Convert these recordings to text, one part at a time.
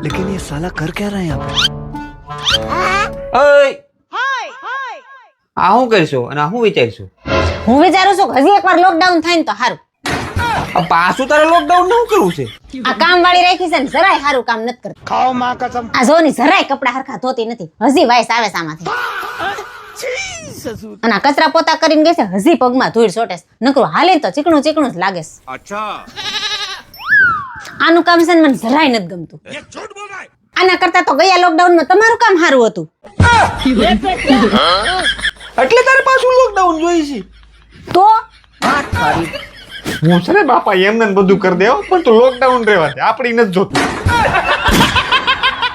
लेकिन ये साला कर क्या रहा है यहाँ पे? ઓય આ હું કરશો અને આ હું વિચારશું? હું વિચારું છું કે હજી એકવાર લોકડાઉન થાય ને તો સારું. આ પાછું તારે લોકડાઉન નું કરવું છે? આ કામ વાળી રાખી છે ને જરાય સારું કામ નથી કરતી. ખાઓ માં કસમ. આ જો ની જરાય કપડા હરખા ધોતી નથી. હજી વાઈસ આવે સામાંથી. અને આ કચરા પોતા કરીને ગઈ છે હજી પગમાં ધૂળ સોટે છે. નકરું હાલે તો ચીકણું ચીકણું જ લાગે છે. અચ્છા. આનું કામ છે ને મને જરાય નથી ગમતું. આના કરતા તો ગયા લોકડાઉન માં તમારું કામ સારું હતું. એટલે તારે પાછું લોકડાઉન જોઈ છે? તો હું છે ને બાપા એમને બધું કરી દેવો પણ તું લોકડાઉન રહેવા દે, આપણી નથી જોતું.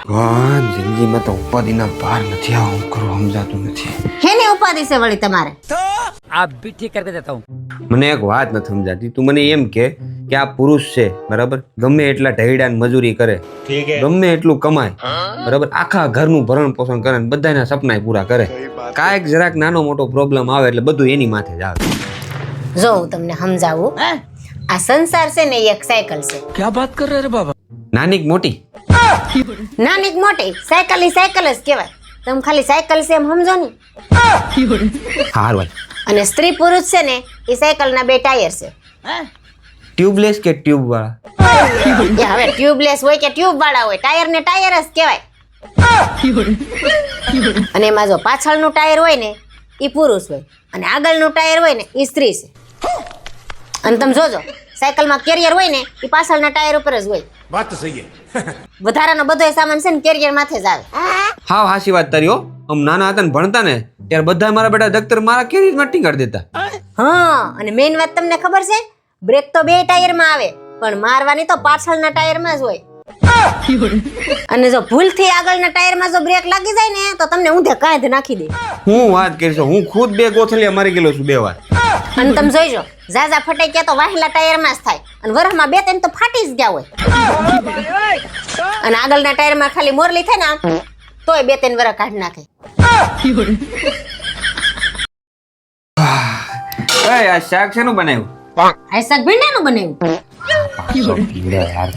ભગવાન, જિંદગીમાં તો ઉપાધિના ભાર નથી, આ હું કરું સમજાતું નથી. હેની ઉપાધિ છે વળી તમારે? आप भी ठीक करके देता हूँ. મને એક વાત નથી સમજાતી. તું મને એમ કે આ પુરુષ છે બરાબર, ગમે એટલા ઢૈડા મજૂરી કરે, ગમે એટલું કમાય બરાબર, આખા ઘરનું ભરણ પોષણ કરે, બધાના સપના પૂરા કરે, કાંઈક જરાક નાનો મોટો પ્રોબ્લેમ આવે એટલે બધું એની માથે જ આવે. જો હું તમને સમજાવું, આ સંસાર છે ને એક સાયકલ છે. क्या बात कर रहे रे बाबा? નાની કે મોટી? નાની કે મોટી સાયકલ ની સાયકલ જ કહેવાય. તમે ખાલી સાયકલ છે એમ સમજો ને. હારું. અને સ્ત્રી પુરુષ છે ને એ સાયકલ ના બે ટાયર છે. ટ્યુબલેસ કે ટ્યુબ વાળા? એ હવે ટ્યુબલેસ હોય કે ટ્યુબ વાળા હોય, ટાયર ને ટાયર જ કહેવાય. અને એમાં જો પાછળનું ટાયર હોય ને એ પુરુષ હોય અને આગળનું ટાયર હોય ને એ સ્ત્રી છે. અને તમે જોજો સાયકલમાં કેરિયર હોય ને એ પાછળના ટાયર ઉપર જ હોય. વાત તો સહી છે. વધારાનો બધો સામાન છે ને કેરિયર માથે જ આવે. હા, હાચી વાત તારી હો. આમ નાના હતા ને ભણતા ને ત્યારે બધા મારા બેટા દફતર મારા કેરીમાં ટીંગાડી દેતા. હા, અને મેઇન વાત તમને ખબર છે, બ્રેક તો બે ટાયરમાં આવે પણ મારવાની તો પાછળના ટાયરમાં જ હોય. અને જો ભૂલથી આગળના ટાયરમાં જો બ્રેક લાગી જાય ને તો તમને ઊંધે કાંધ નાખી દે. હું વાત કરીશ, હું ખુદ 2 ગોથલિયા મારી ગયેલો છું 2 વાર. અને તમે જોઈજો ઝાઝા ફટાઈ ગયા તો વાહેલા ટાયરમાં જ થાય અને વરહમાં 2-3 તો ફાટી જ ગયા હોય. અને આગળના ટાયરમાં ખાલી મોરલી થાય ને આમ તોય 2-3 વરહ કાઢી નાખે. એ આ શાક શેનું બનાવ્યું? આ શાક ભીંડાનું બનાવ્યું. યાર,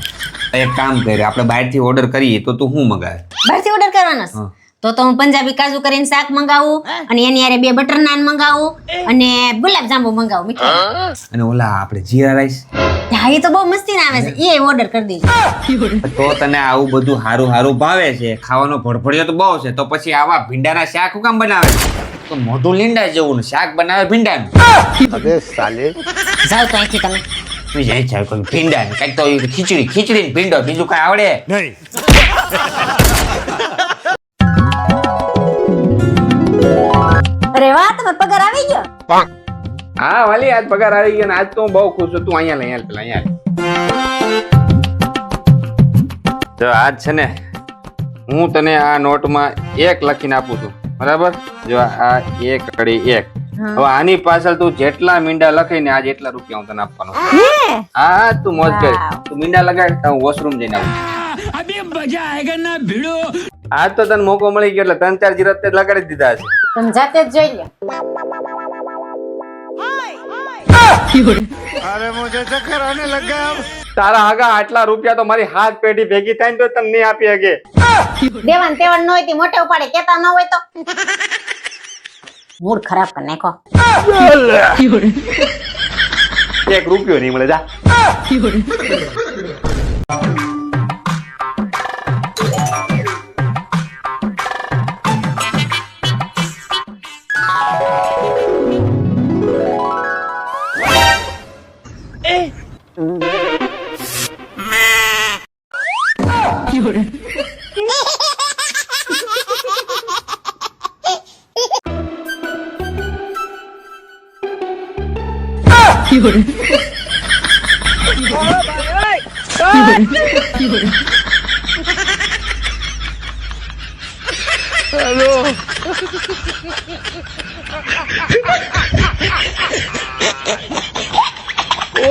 એક કામ કરે, આપણે બહારથી ઓર્ડર કરીએ તો તું શું મગાવે? બહારથી ઓર્ડર કરવાનો છે તો હું પંજાબી કાજુ કરીને શાક મંગાવું અને એની હારે 2 બટર નાન મંગાવું અને ગુલાબ જાંબુ મંગાવું મીઠાઈ. અને ઓલા આપણે જીરા રાઈસ? હા, એ તો બહુ મસ્તી ના આવે છે, એ ઓર્ડર કરી દેજો. તો તને આવું બધું હારું હારું ભાવે છે, ખાવાનો ભડભડિયો તો બહુ છે, તો પછી આવા ભીંડાના શાક શું કામ બનાવે? તો મોઢું લીંડા જેવું ને શાક બનાવે ભીંડાનું. अबे साले જાવ તો અહીંથી તમે. વિજય છે કોઈ ભીંડા ને કઈક તો ખીચડી ને ભીંડો, બીજું કઈ આવડે નહીં. અરે વાહ, તમારો પગાર આવી ગયો. હા વાલી, આજ પગાર આવી ગયો ને આજ તો હું બહુ ખુશ છું. તું અહીંયા લઈ આલ, પેલા અહીંયા જો આજ છે ને હું તને આ નોટમાં 1 લખીને આપું છું બરાબર. જો આ 1 કડી 1. હવે આની પાછળ તું જેટલા મીંડા લખીને આજ એટલા રૂપિયા હું તને આપવાનો. હા, તું મોજ કર, તું મીંડા લગાડ, હું વોશરૂમ જઈને આવું. अभी मजा आएगा ना भिड़ो. આજ તો તને મોકો મળી ગયો એટલે 3-4 જીરા તે લગાડી દીધા છે. તમે જાતે જ જોઈ લો. અરે મુજે ચક્કર આને લગ ગયા अब. તારા આગા આટલા રૂપિયા તો મારી હાથ પેઢી ભેગી થાય ને તો તને નહીં આપી શકે. દેવાન તેવાન ન હોય તે મોટે ઉપાડે, કેતા ન હોય તો મૂડ ખરાબ કરી નાખો. 1 રૂપિયો નહીં મળે, જા.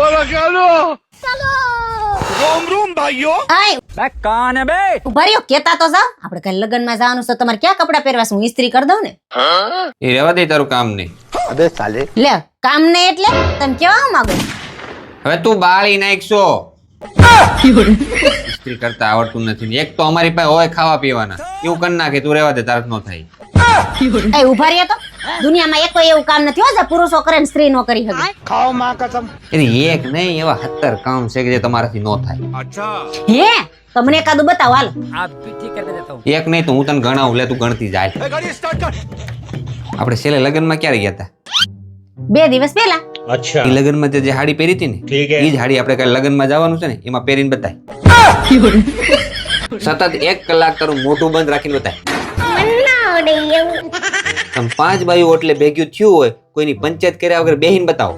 ઓલા ચાલો. રોમ રોમ ભાઈઓ. આય कौन है बे? ઉભા રહ્યો, કેતા તો જાવ. આપણે કઈ લગનમાં જવાનું છે, તમારે ક્યાં કપડા પહેરવા છે? હું ઇસ્ત્રી કરી દઉં ને. એ રહેવા દે, તારું કામ નહીં. अबे साले લે કામ નહીં એટલે તમે કેવા માંગો? હવે તું બાળી નાખશો ઇસ્ત્રી કરતા આવડતું નથી ને એક તો અમારી પાસે હોય ખાવા પીવાના એવું કરી નાખે તું રહેવા દે તારક નો થાય એ ઉભા રહ્યો તો દુનિયામાં એક એવું કામ નથી હો જે પુરુષો કરે ને સ્ત્રી નો કરી શકે. खाओ माँ कसम. એની એક નહીં એવા 17 કામ છે કે જે તમારાથી નો થાય હે તો મને એકાદું બતાવો હાલ. आप भी ठीक करके देता हूँ. એક નહીં તો હું તને ગણાવું લે તું ગણતી જાય गाड़ी स्टार्ट कर. આપણે છેલ્લે લગ્નમાં ક્યારે ગયા હતા 2 દિવસ પહેલા अच्छा. એ લગ્નમાં તે જે હાડી પહેરી હતી ને ઠીક હે. એ જ હાડી આપણે કાલે લગ્નમાં જવાનું છે ને એમાં પહેરીને બતાય સતત 1 કલાક તારું મોઢું બંધ રાખીને બતાય તમે 5 બાયું એટલે ભેગ્યું થયું હોય કોઈની પંચાયત કર્યા વગર બેહીને બતાવો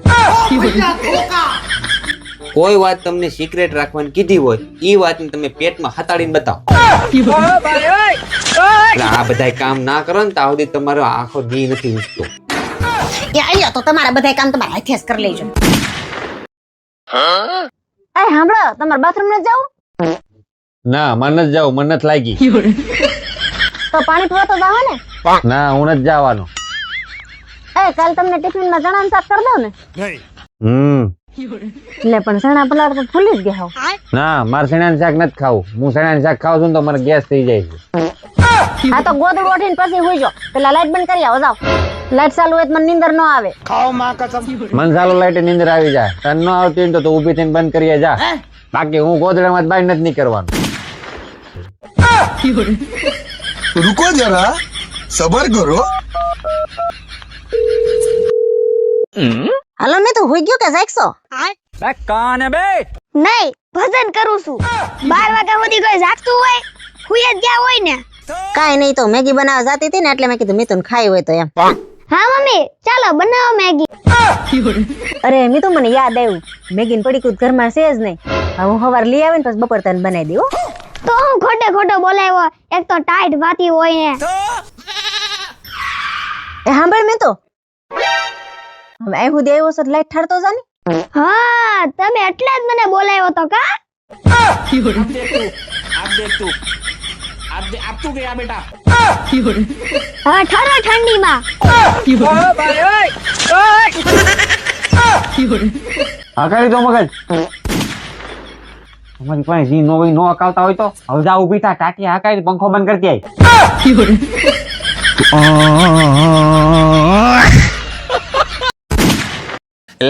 કોઈ વાત તમને સિક્રેટ રાખવાની કીધી હોય એ વાતને તમે પેટમાં હતાડીને બતાવો એટલે આ બધાય કામ ના કરો ને ત્યાં સુધી તમારો આખો દી નથી ઉઠતો એ આયો તો તમારા બધાય કામ તમારા હાથે જ કરી લેજો. એ સાંભળો તમારે બાથરૂમ ન જાવ ના મને નથી જાવ મને નથી લાગી તો પાણી પીવા તો જાવ ને. ના હું નથી જવાનો એ કાલ તમને ટિફિન માં ચણા શાક કરી દઉં ને. એટલે પણ ચણા પલાળ તો ભૂલી જ ગયા હો. ના મારે સણાનું શાક નથી ખાવું હું સણાનું શાક ખાઉં છું ને તો મને ગેસ થઈ જાય છે હા તો ગોદડું ઓઢીને પછી હોઈ જાઓ. પેલા લાઈટ બંધ કરી આવો જાવ. લાઈટ ચાલુ હોય તો મને નીંદર ન આવે. खाओ माँ कसम. મન ચાલુ લાઈટ નીંદર આવી જાય તને ન આવતી હોય ને તો ઊભી થઈને બંધ કરીએ જા બાકી હું ગોદડામાં બહાર નથી નીકળવાનું रुको जरा सबर करो. હાલો મેં તો હોઈ ગયો કે જાગશો? बे कौन है बे? નહીં ભજન કરું છું 12 વાગ્યા સુધી કોઈ જાગતું હોય હુઈ જ ગયા હોય ને. કાઈ નહીં તો મેગી બનાવવા જાતી હતી ને એટલે મેં કીધું મિતુન ખાઈ હોય તો એમ. હા મમ્મી ચાલો બનાવો મેગી. અરે મિતુ મને યાદ આવ્યું મેગી ને પડીકું ઘરમાં છે જ નહીં. હવે હું સવાર લઈ આવે ને પછી બપોર તને બનાવી દઉં હો. તો હું ખોટે ખોટો બોલાવ્યો એક તો ટાઈટ વાતી હોય ને. એ સાંભળ મિતુ હવે અહીં સુધી આવ્યો છે લાઈટ ઠારતો જા ને. હા તમે એટલે જ મને બોલાવ્યો તો કા. હવે ઠરો ઠંડીમાં. હકારી તો મગજ તમારી પાસે જી નો નો હકાવતા હોય તો હવે જા ઊભી થા ટાટી હકારી પંખો બંધ કરતી આઈ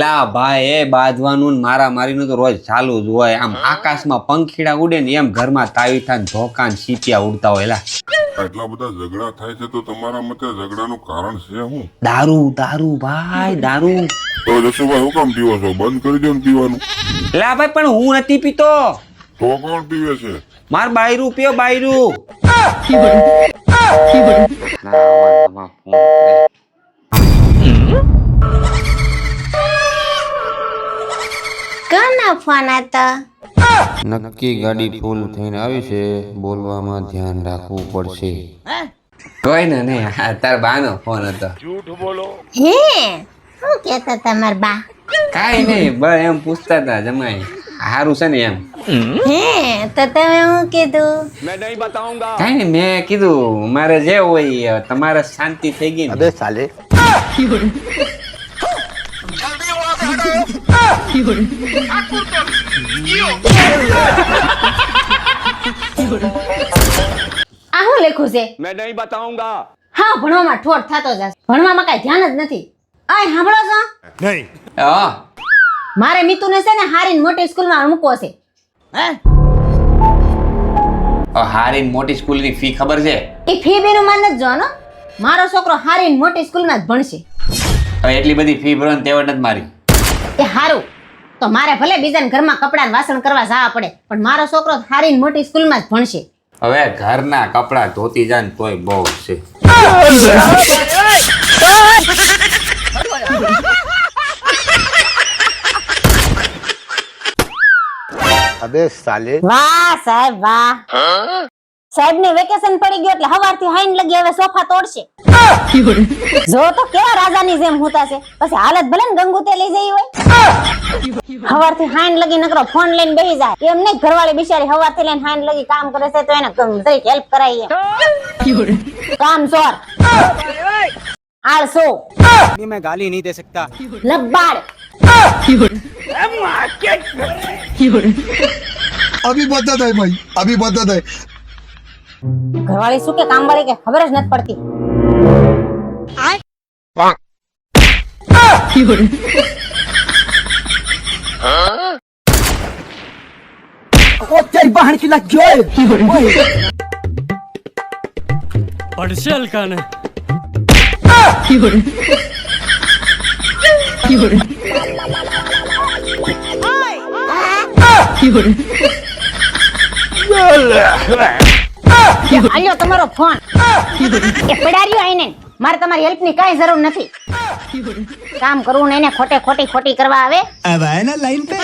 લા ભાઈ એ બાજવાનું મારા મારીનું તો રોજ ચાલુ જ હોય આમ આકાશમાં પંખીડા ઉડે ને એમ ઘરમાં તાવી થાય ધોકા ને સીપિયા ઉડતા હોય લા આટલા બધા ઝઘડા થાય છે તો તમારા મતે ઝઘડાનું કારણ છે શું? દારૂ દારૂ ભાઈ દારૂ તો જસુભાઈ હું કામ પીવો છો? બંધ કરી દો ને પીવાનું. લા ભાઈ પણ હું નથી પીતો તો કોણ પીવે છે? માર બાયરું પીઓ બાયરું કોના ફોન હતા? નક્કી ગાડી ફૂલ થઈને આવી છે બોલવામાં ધ્યાન રાખવું પડશે કોઈ ને નહીં આ તાર બાનો ફોન હતો હે શું કહેતા તમાર બા? કાઈ નહીં બસ એમ પૂછતા હતા જમાઈ હારું છે ને એમ હે તો તમે શું કીધું? કાઈ નહીં મેં કીધું મારે જે હોય તમારે શાંતિ થઈ ગઈ ને अबे साले આ હું લખ્યું છે? मैं नहीं बताऊंगा. હા ભણવામાં ઠોઠ થતો જશે ભણવામાં કઈ ધ્યાન જ નથી. આય સાંભળો છો नहीं. હા મારે મિતુને છે ને હારીને મોટી સ્કૂલમાં મૂકવો છે. હારી મોટી સ્કૂલની ફી ખબર છે એ ફી બેનું માન જ જોવાનો મારો છોકરો હારીને મોટી સ્કૂલમાં જ ભણશે. હવે એટલી બધી ફી ભરવાની તેવડ નથી મારી એ હારું તો મારે ભલે બીજાના ઘરમાં કપડાં ને વાસણ કરવા જવા પડે પણ મારો છોકરો હારીને મોટી સ્કૂલમાં જ ભણશે. હવે ઘરના કપડા ધોતી જાય ને તોય બહુ છે अबे साले વાહ સાહેબ વાહ સાહેબ ને વેકેશન પડી ગયું એટલે હવારથી હાઈન લગી હવે સોફા તોડશે. જો તો કેવા રાજાની જેમ હોતા છે પછી હાલત ભલે ને ગંગુતે લઈ જઈ હોય હવારથી હાઈન લગી નકરો ફોન લઈને બેસી જાય એમ નહીં ઘરવાળી બિચારી હવારથી લઈને હાઈન લગી કામ કરે છે તો એને જરીક હેલ્પ કરાય એમ કામ ચોર આળસો मैं गाली नहीं दे सकता. લબાડ अभी बता दे भाई, अभी बता दे। ઘરવાળી શું કે કામવાળી કે ખબર જ નથી પડતી. પડશેલ કાને આલ્યો તમારો ફોન. એ પડાર્યો આઈને. મારે તમારી હેલ્પ ની કાંઈ જરૂર નથી. કામ કરવું ને એને ખોટી કરવા આવે. अब आए ना लाइन पे।